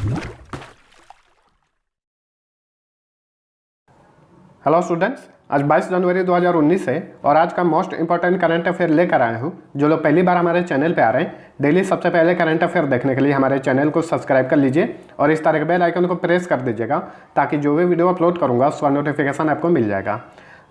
Hello students, आज 22 जनवरी 2019 है और आज का मोस्ट इंपॉर्टेंट करंट अफेयर लेकर आया हूँ। जो लोग पहली बार हमारे चैनल पे आ रहे हैं, डेली सबसे पहले करंट अफेयर देखने के लिए हमारे चैनल को सब्सक्राइब कर लीजिए और इस तरह के बेल आइकन को प्रेस कर दीजिएगा ताकि जो भी वीडियो अपलोड करूँगा उसका नोटिफिकेशन आपको मिल जाएगा।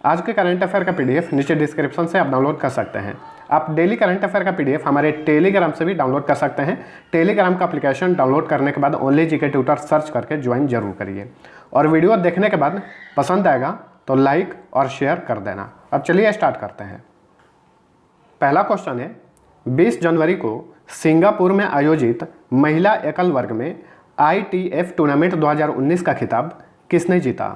आज के करंट अफेयर का PDF नीचे डिस्क्रिप्शन से आप डाउनलोड कर सकते हैं। आप डेली करंट अफेयर का PDF हमारे टेलीग्राम से भी डाउनलोड कर सकते हैं। टेलीग्राम का एप्लीकेशन डाउनलोड करने के बाद ओनली जीके ट्यूटर सर्च करके ज्वाइन जरूर करिए और वीडियो देखने के बाद पसंद आएगा तो लाइक और शेयर कर देना। अब चलिए स्टार्ट करते हैं। पहला क्वेश्चन है, 20 जनवरी को सिंगापुर में आयोजित महिला एकल वर्ग में ITF टूर्नामेंट 2019 का खिताब किसने जीता?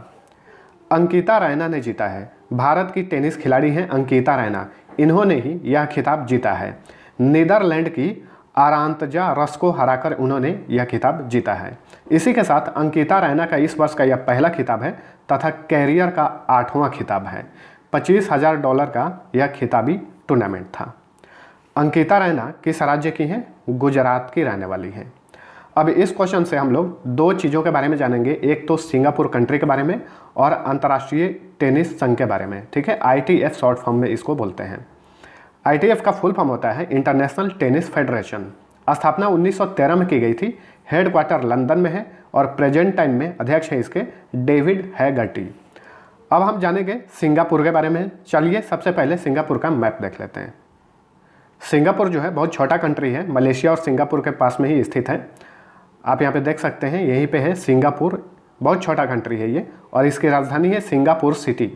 अंकिता रैना ने जीता है। भारत की टेनिस खिलाड़ी हैं अंकिता रैना, इन्होंने ही यह खिताब जीता है। नीदरलैंड की आरांतजा रस को हराकर उन्होंने यह खिताब जीता है। इसी के साथ अंकिता रैना का इस वर्ष का यह पहला खिताब है तथा कैरियर का 8वां खिताब है। $25,000 का यह खिताबी टूर्नामेंट था। अंकिता रैना किस राज्य की हैं? गुजरात की रहने वाली हैं। अब इस क्वेश्चन से हम लोग दो चीज़ों के बारे में जानेंगे, एक तो सिंगापुर कंट्री के बारे में और अंतर्राष्ट्रीय टेनिस संघ के बारे में। ठीक है, ITF शॉर्ट फॉर्म में इसको बोलते हैं। ITF का फुल फॉर्म होता है इंटरनेशनल टेनिस फेडरेशन। स्थापना 1913 में की गई थी। हेडक्वार्टर लंदन में है और प्रेजेंट टाइम में अध्यक्ष हैं इसके डेविड हैगर्टी। अब हम जानेंगे सिंगापुर के बारे में। चलिए सबसे पहले सिंगापुर का मैप देख लेते हैं। सिंगापुर जो है बहुत छोटा कंट्री है, मलेशिया और सिंगापुर के पास में ही स्थित है। आप यहाँ पे देख सकते हैं, यहीं पे है सिंगापुर। बहुत छोटा कंट्री है ये और इसकी राजधानी है सिंगापुर सिटी।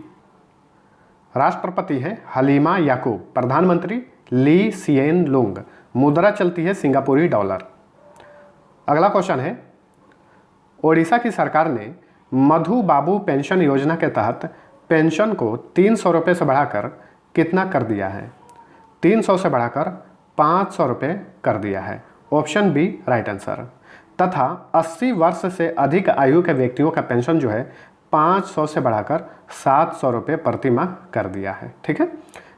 राष्ट्रपति है हलीमा याकूब, प्रधानमंत्री ली सिएन लुंग। मुद्रा चलती है सिंगापुरी डॉलर। अगला क्वेश्चन है, ओडिशा की सरकार ने मधु बाबू पेंशन योजना के तहत पेंशन को 300 रुपये से बढ़ाकर कितना कर दिया है? 300 से बढ़ाकर 500 रुपये कर दिया है। Option B right answer. तथा 80 वर्ष से अधिक आयु के व्यक्तियों का पेंशन जो है 500 से बढ़ाकर 700 रुपये प्रति माह कर दिया है। ठीक है,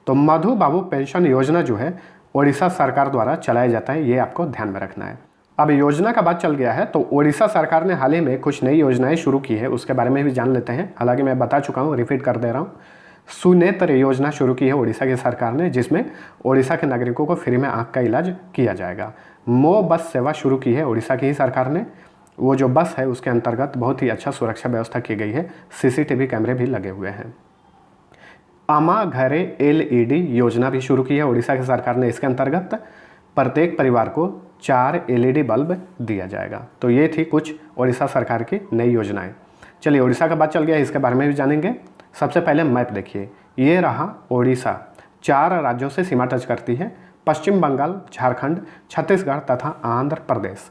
तो मधु बाबू पेंशन योजना जो है ओडिशा सरकार द्वारा चलाया जाता है, ये आपको ध्यान में रखना है। अब योजना का बात चल गया है तो ओडिशा सरकार ने हाल ही में कुछ नई योजनाएं शुरू की है, उसके बारे में भी जान लेते हैं। हालांकि मैं बता चुका हूँ, रिपीट कर दे रहा हूँ। सुनेत्र योजना शुरू की है ओडिशा की सरकार ने, जिसमें ओडिशा के नागरिकों को फ्री में आँख का इलाज किया जाएगा। मो बस सेवा शुरू की है ओडिशा की ही सरकार ने। वो जो बस है उसके अंतर्गत बहुत ही अच्छा सुरक्षा व्यवस्था की गई है, CCTV कैमरे भी लगे हुए हैं। अमा घरे LED योजना भी शुरू की है ओडिशा की सरकार ने। इसके अंतर्गत प्रत्येक परिवार को 4 LED बल्ब दिया जाएगा। तो ये थी कुछ ओडिशा सरकार की नई योजनाएं। चलिए ओडिशा का बात चल गया, इसके बारे में भी जानेंगे। सबसे पहले मैप देखिए, ये रहा ओडिशा। 4 राज्यों से सीमा टच करती है, पश्चिम बंगाल, झारखंड, छत्तीसगढ़ तथा आंध्र प्रदेश।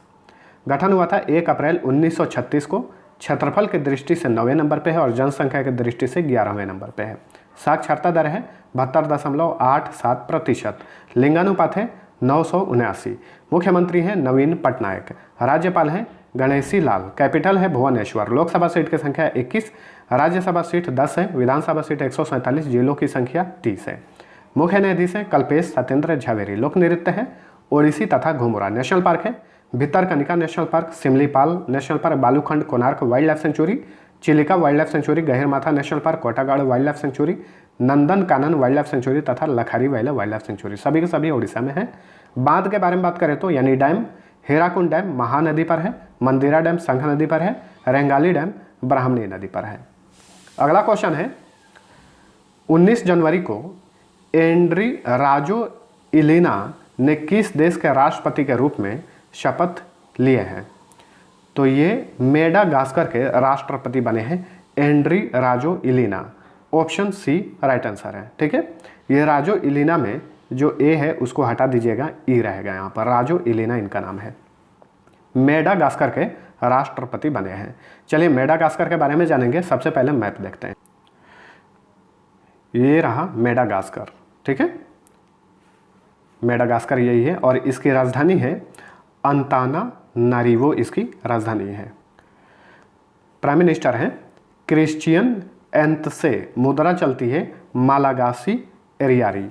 गठन हुआ था 1 अप्रैल 1936 को। क्षेत्रफल की दृष्टि से 9वें नंबर पे है और जनसंख्या की दृष्टि से 11वें नंबर पे है। साक्षरता दर है 72.87%। लिंगानुपात है 979। मुख्यमंत्री हैं नवीन पटनायक। राज्यपाल हैं गणेशी लाल। कैपिटल है भुवनेश्वर। लोकसभा सीट की संख्या 21, राज्यसभा सीट 10 है, विधानसभा सीट 147, जिलों की संख्या 30 है। मुख्य न्यायाधीश हैं कल्पेश सत्येंद्र झावेरी। लोक नृत्य है ओडिसी तथा घुमुरा। नेशनल पार्क है Bhitarkanika national park, Simlipal national park, Balukhand Konark wildlife sanctuary, Chilika wildlife sanctuary, Gahirmatha national park, Kotagarh wildlife sanctuary, Nandan Kanan wildlife sanctuary तथा लखारी वाइल्ड लाइफ सेंचुरी। सभी के सभी ओडिशा में है। बांध के बारे में बात करें तो यानी डैम, हीराकुंड डैम महानदी पर है, मंदिरा डैम संघ नदी पर है, रेंगाली डैम ब्राह्मणी नदी पर है। अगला क्वेश्चन है, 19 जनवरी को एंड्री राजो इलिना ने किस देश के राष्ट्रपति के रूप में शपथ लिए हैं? तो ये मेडागास्कर के राष्ट्रपति बने हैं एंड्री राजो Ilina. Option C right answer है। ठीक है, ये राजो इलिना में जो ए है उसको हटा दीजिएगा, ई रहेगा यहाँ पर। राजो इलिना इनका नाम है। मेडागास्कर के राष्ट्रपति बने हैं। चलिए मेडागास्कर के बारे में जानेंगे। सबसे पहले मैप देखते हैं। ये रहा मेडागास्कर। ठीक है, मेडागास्कर यही है और इसकी राजधानी है अंताना नारिवो, इसकी राजधानी है। प्राइम मिनिस्टर हैं क्रिश्चियन एंतसे। मुद्रा चलती है मालागासी एरियारी।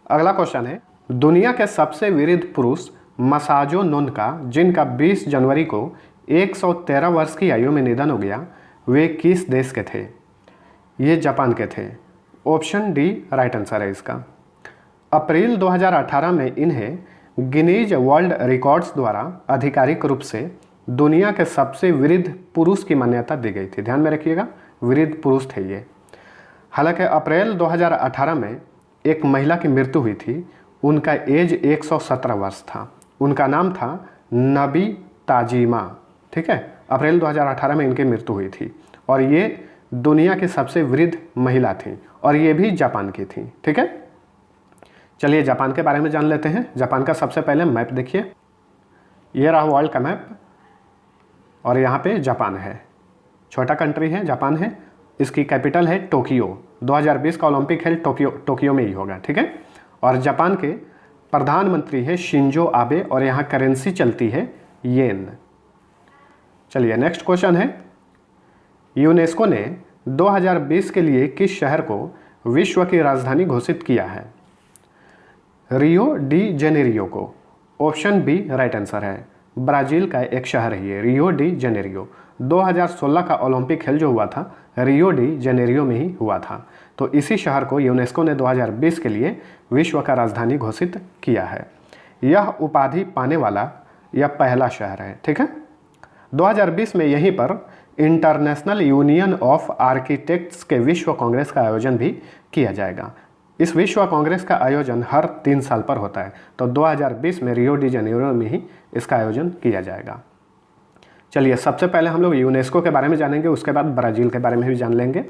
अगला क्वेश्चन है, दुनिया के सबसे वृद्ध पुरुष मसाजो नुनका, जिनका 20 जनवरी को 113 वर्ष की आयु में निधन हो गया, वे किस देश के थे? ये जापान के थे। ऑप्शन डी राइट आंसर है इसका। अप्रैल 2018 में इन्हें गिनीज वर्ल्ड रिकॉर्ड्स द्वारा आधिकारिक रूप से दुनिया के सबसे वृद्ध पुरुष की मान्यता दी गई थी। ध्यान में रखिएगा, वृद्ध पुरुष थे ये। हालांकि अप्रैल 2018 में एक महिला की मृत्यु हुई थी, उनका एज 117 वर्ष था। उनका नाम था नबी ताजिमा। ठीक है, अप्रैल 2018 में इनकी मृत्यु हुई थी और ये दुनिया की सबसे वृद्ध महिला थी और ये भी जापान की थी। ठीक है, चलिए जापान के बारे में जान लेते हैं। जापान का सबसे पहले मैप देखिए, ये रहा वर्ल्ड का मैप और यहाँ पे जापान है। छोटा कंट्री है, जापान है। इसकी कैपिटल है टोक्यो। 2020 का ओलंपिक खेल टोक्यो में ही होगा। ठीक है, और जापान के प्रधानमंत्री है शिंजो आबे और यहाँ करेंसी चलती है येन। चलिए नेक्स्ट क्वेश्चन है, यूनेस्को ने 2020 के लिए किस शहर को विश्व की राजधानी घोषित किया है? रियो डी जेनेरियो को। ऑप्शन बी राइट आंसर है। ब्राज़ील का एक शहर है ये, रियो डी जेनेरियो। 2016 का ओलंपिक खेल जो हुआ था रियो डी जेनेरियो में ही हुआ था। तो इसी शहर को यूनेस्को ने 2020 के लिए विश्व का राजधानी घोषित किया है। यह उपाधि पाने वाला यह पहला शहर है। ठीक है, 2020 में यहीं पर इंटरनेशनल यूनियन ऑफ आर्किटेक्ट्स के विश्व कांग्रेस का आयोजन भी किया जाएगा। इस विश्व कांग्रेस का आयोजन हर 3 साल पर होता है, तो 2020 में रियो डी जेनेरियो में ही इसका आयोजन किया जाएगा। चलिए सबसे पहले हम लोग यूनेस्को के बारे में जानेंगे, उसके बाद ब्राज़ील के बारे में भी जान लेंगे।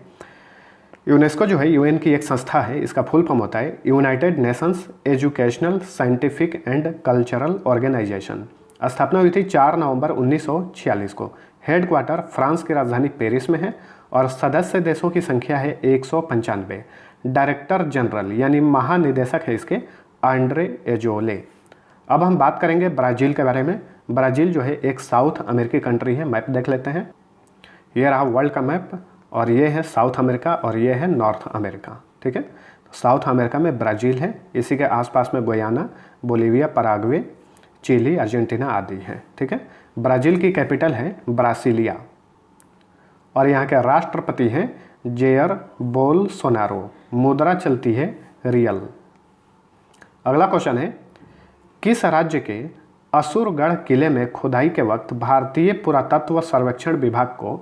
यूनेस्को जो है यूएन की एक संस्था है, इसका फुल फॉर्म होता है United Nations Educational Scientific and Cultural Organization. स्थापना हुई थी 4 नवंबर 1946 को। हेडक्वार्टर फ्रांस की राजधानी पेरिस में है और सदस्य देशों की संख्या है 195। डायरेक्टर जनरल यानी महानिदेशक है इसके आंड्रे एजोले। अब हम बात करेंगे ब्राज़ील के बारे में। ब्राज़ील जो है एक साउथ अमेरिकी कंट्री है। मैप देख लेते हैं, ये रहा वर्ल्ड का मैप और ये है साउथ अमेरिका और ये है नॉर्थ अमेरिका। ठीक है, तो साउथ अमेरिका में ब्राज़ील है, इसी के आसपास में Guyana, Bolivia, Paraguay, Chile, Argentina आदि हैं। ठीक है, ब्राज़ील की कैपिटल है ब्रासिलिया और यहाँ के राष्ट्रपति हैं जेयर बोल्सोनारो। मुद्रा चलती है रियल। अगला क्वेश्चन है, किस राज्य के असुरगढ़ किले में खुदाई के वक्त भारतीय पुरातत्व सर्वेक्षण विभाग को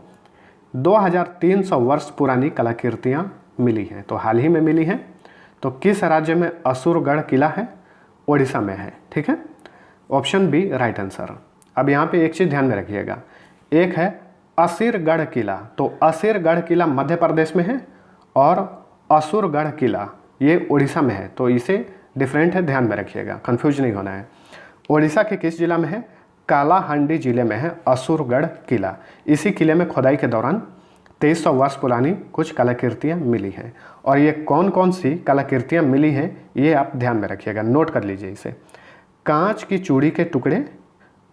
2300 वर्ष पुरानी कलाकृतियाँ मिली हैं? तो हाल ही में मिली हैं। तो किस राज्य में असुरगढ़ किला है? ओडिशा में है। ठीक है, ऑप्शन बी राइट आंसर। अब यहाँ पे एक चीज़ ध्यान में रखिएगा, एक है असीरगढ़ किला, तो असीरगढ़ किला मध्य प्रदेश में है और असुरगढ़ किला ये उड़ीसा में है, तो इसे डिफरेंट है, ध्यान में रखिएगा, कंफ्यूज नहीं होना है। उड़ीसा के किस जिला में है? कालाहांडी जिले में है असुरगढ़ किला। इसी किले में खुदाई के दौरान 2300 वर्ष पुरानी कुछ कलाकृतियाँ मिली हैं और ये कौन कौन सी कलाकृतियाँ मिली हैं ये आप ध्यान में रखिएगा, नोट कर लीजिए इसे। कांच की चूड़ी के टुकड़े,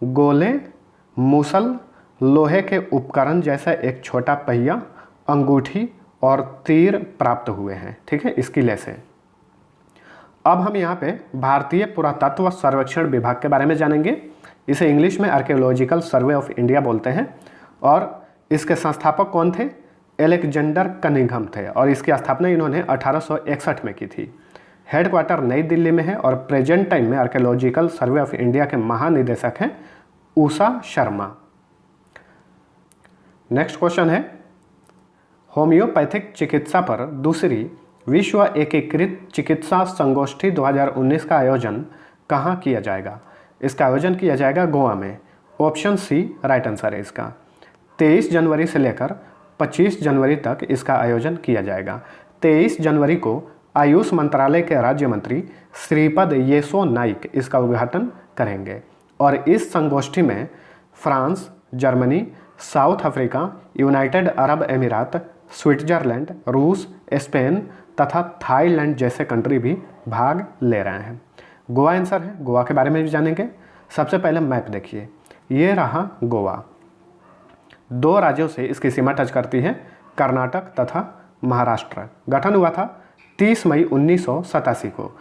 गोले, मूसल, लोहे के उपकरण जैसा एक छोटा पहिया, अंगूठी और तीर प्राप्त हुए हैं। ठीक है, इस किले से। अब हम यहाँ पे भारतीय पुरातत्व सर्वेक्षण विभाग के बारे में जानेंगे। इसे इंग्लिश में आर्कियोलॉजिकल सर्वे ऑफ इंडिया बोलते हैं और इसके संस्थापक कौन थे? एलेक्जेंडर कनिंघम थे और इसकी स्थापना इन्होंने 1861 में की थी। हेडक्वार्टर नई दिल्ली में है और प्रेजेंट टाइम में आर्कियोलॉजिकल सर्वे ऑफ इंडिया के महानिदेशक हैं उषा शर्मा। नेक्स्ट क्वेश्चन है, होम्योपैथिक चिकित्सा पर दूसरी विश्व एकीकृत चिकित्सा संगोष्ठी 2019 का आयोजन कहाँ किया जाएगा? इसका आयोजन किया जाएगा गोवा में। ऑप्शन सी राइट आंसर है इसका। 23 जनवरी से लेकर 25 जनवरी तक इसका आयोजन किया जाएगा। 23 जनवरी को आयुष मंत्रालय के राज्य मंत्री श्रीपद येसो नाइक इसका उद्घाटन करेंगे और इस संगोष्ठी में France, Germany, south Africa, United Arab अमीरात, स्विट्जरलैंड, रूस, स्पेन तथा थाईलैंड जैसे कंट्री भी भाग ले रहे हैं। गोवा आंसर है। गोवा के बारे में भी जानेंगे। सबसे पहले मैप देखिए, ये रहा गोवा। 2 राज्यों से इसकी सीमा टच करती है, कर्नाटक तथा महाराष्ट्र। गठन हुआ था 30 मई 1987 को।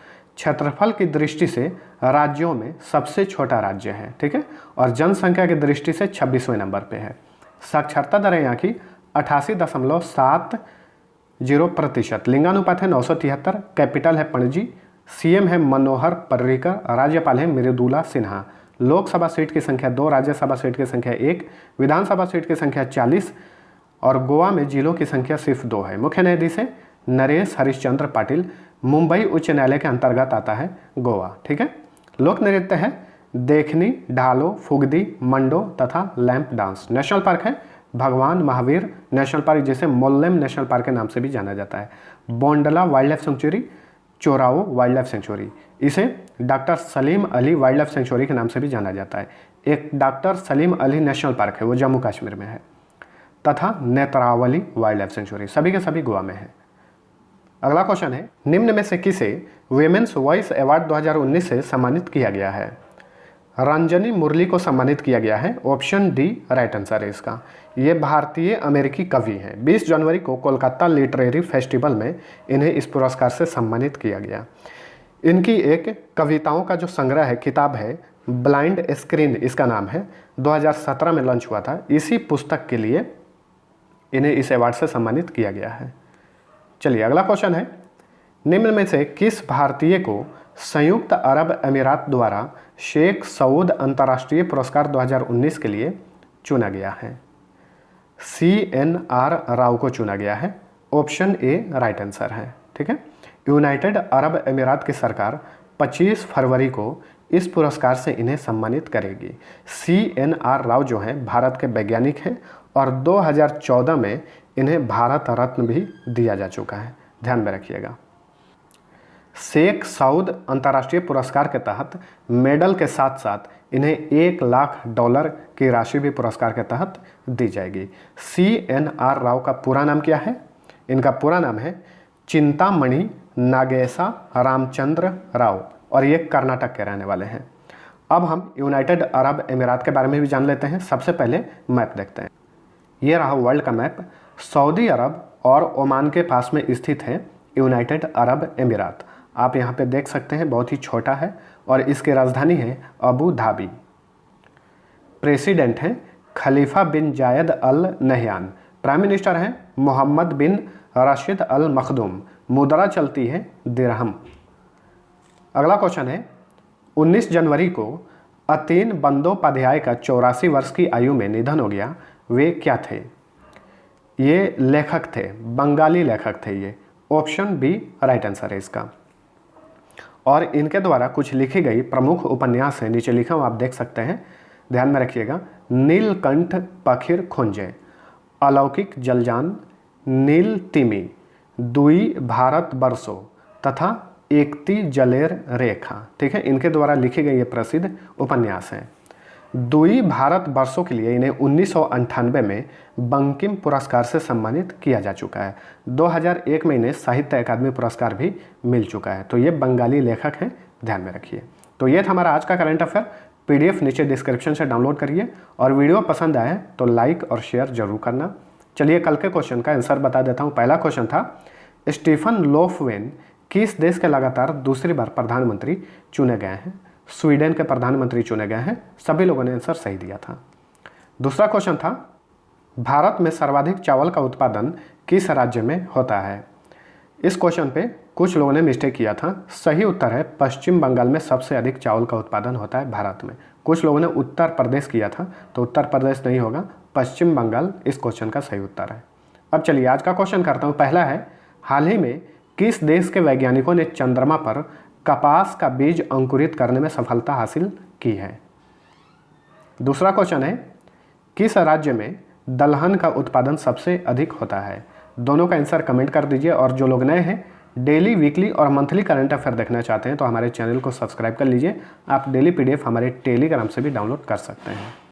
क्षेत्रफल की दृष्टि से राज्यों में सबसे छोटा राज्य है, ठीक है, और जनसंख्या की दृष्टि से 26वें नंबर पे है। साक्षरता दर है यहाँ की 88.70%। लिंगानुपात है 973। कैपिटल है पणजी। सीएम है मनोहर पर्रिकर। राज्यपाल है मृदुला सिन्हा। लोकसभा सीट की संख्या 2, राज्यसभा सीट की संख्या 1, विधानसभा सीट की संख्या 40 और गोवा में जिलों की संख्या सिर्फ 2 है। मुख्य न्यायाधीश है नरेश हरिश्चंद्र पाटिल। मुंबई उच्च न्यायालय के अंतर्गत आता है गोवा, ठीक है। लोक नृत्य है देखनी, ढालो, फुगदी, मंडो तथा लैंप डांस। नेशनल पार्क है भगवान महावीर नेशनल पार्क, जिसे मोल्लेम नेशनल पार्क के नाम से भी जाना जाता है। Bondla wildlife sanctuary, Chorao wildlife sanctuary, इसे doctor Salim Ali wildlife sanctuary के नाम से भी जाना जाता है। एक doctor Salim Ali national park है, वो जम्मू कश्मीर में है, तथा नेत्रावली वाइल्ड लाइफ सेंचुरी, सभी के सभी गोवा में है। अगला क्वेश्चन है, निम्न में से किसे वुमेन्स वॉइस अवार्ड 2019 से सम्मानित किया गया है? रंजनी मुरली को सम्मानित किया गया है। ऑप्शन डी राइट आंसर है इसका। ये भारतीय अमेरिकी कवि हैं। 20 जनवरी को कोलकाता लिटरेरी फेस्टिवल में इन्हें इस पुरस्कार से सम्मानित किया गया। इनकी एक कविताओं का जो संग्रह है, किताब है ब्लाइंड स्क्रीन, इसका नाम है, 2017 में लॉन्च हुआ था। इसी पुस्तक के लिए इन्हें इस अवार्ड से सम्मानित किया गया है। चलिए अगला क्वेश्चन है, निम्न में से किस भारतीय को संयुक्त अरब अमीरात द्वारा शेख सऊद अंतर्राष्ट्रीय पुरस्कार 2019 के लिए चुना गया है? CNR राव को चुना गया है। ऑप्शन ए राइट आंसर है, ठीक है। यूनाइटेड अरब अमीरात की सरकार 25 फरवरी को इस पुरस्कार से इन्हें सम्मानित करेगी। CNR राव जो हैं भारत के वैज्ञानिक हैं और 2014 में इन्हें भारत रत्न भी दिया जा चुका है, ध्यान में रखिएगा। शेख सऊद अंतर्राष्ट्रीय पुरस्कार के तहत मेडल के साथ साथ इन्हें $1 लाख की राशि भी पुरस्कार के तहत दी जाएगी। CNR राव का पूरा नाम क्या है? इनका पूरा नाम है चिंतामणि नागेशा रामचंद्र राव और ये कर्नाटक के रहने वाले हैं। अब हम यूनाइटेड अरब अमीरात के बारे में भी जान लेते हैं। सबसे पहले मैप देखते हैं। ये रहा वर्ल्ड का मैप। सऊदी अरब और ओमान के पास में स्थित है यूनाइटेड अरब अमीरात। आप यहाँ पे देख सकते हैं, बहुत ही छोटा है और इसकी राजधानी है अबू धाबी। प्रेसिडेंट हैं खलीफा बिन जायद अल नहयान। प्राइम मिनिस्टर हैं मोहम्मद बिन राशिद अल मखदूम। मुद्रा चलती है दिरहम। अगला क्वेश्चन है, 19 जनवरी को अतीन बंदोपाध्याय का 84 वर्ष की आयु में निधन हो गया। वे क्या थे? ये लेखक थे, बंगाली लेखक थे ये। ऑप्शन बी राइट आंसर है इसका। और इनके द्वारा कुछ लिखी गई प्रमुख उपन्यास है, नीचे लिखा हूँ, आप देख सकते हैं, ध्यान में रखिएगा। नीलकंठ पखिर खोंजे, अलौकिक जलजान, नील तिमी, दुई भारत बरसो तथा एकती जलेर रेखा, ठीक है। इनके द्वारा लिखी गई ये प्रसिद्ध उपन्यास है। दुई भारत वर्षों के लिए इन्हें 1998 में बंकिम पुरस्कार से सम्मानित किया जा चुका है। 2001 में इन्हें साहित्य अकादमी पुरस्कार भी मिल चुका है। तो ये बंगाली लेखक हैं, ध्यान में रखिए। तो ये था हमारा आज का करंट अफेयर। PDF नीचे डिस्क्रिप्शन से डाउनलोड करिए और वीडियो पसंद आए तो लाइक और शेयर जरूर करना। चलिए कल के क्वेश्चन का आंसर बता देता हूँ। पहला क्वेश्चन था, स्टीफन लोफवेन किस देश के लगातार दूसरी बार प्रधानमंत्री चुने गए हैं? स्वीडन के प्रधानमंत्री चुने गए हैं। सभी लोगों ने आंसर सही दिया था। दूसरा क्वेश्चन था, भारत में सर्वाधिक चावल का उत्पादन किस राज्य में होता है? इस क्वेश्चन पे कुछ लोगों ने मिस्टेक किया था। सही उत्तर है पश्चिम बंगाल में सबसे अधिक चावल का उत्पादन होता है भारत में। कुछ लोगों ने उत्तर प्रदेश किया था, तो उत्तर प्रदेश नहीं होगा, पश्चिम बंगाल इस क्वेश्चन का सही उत्तर है। अब चलिए आज का क्वेश्चन करता हूँ। पहला है, हाल ही में किस देश के वैज्ञानिकों ने चंद्रमा पर कपास का बीज अंकुरित करने में सफलता हासिल की है? दूसरा क्वेश्चन है, किस राज्य में दलहन का उत्पादन सबसे अधिक होता है? दोनों का आंसर कमेंट कर दीजिए। और जो लोग नए हैं, डेली, वीकली और मंथली करंट अफेयर देखना चाहते हैं तो हमारे चैनल को सब्सक्राइब कर लीजिए। आप डेली PDF हमारे टेलीग्राम से भी डाउनलोड कर सकते हैं।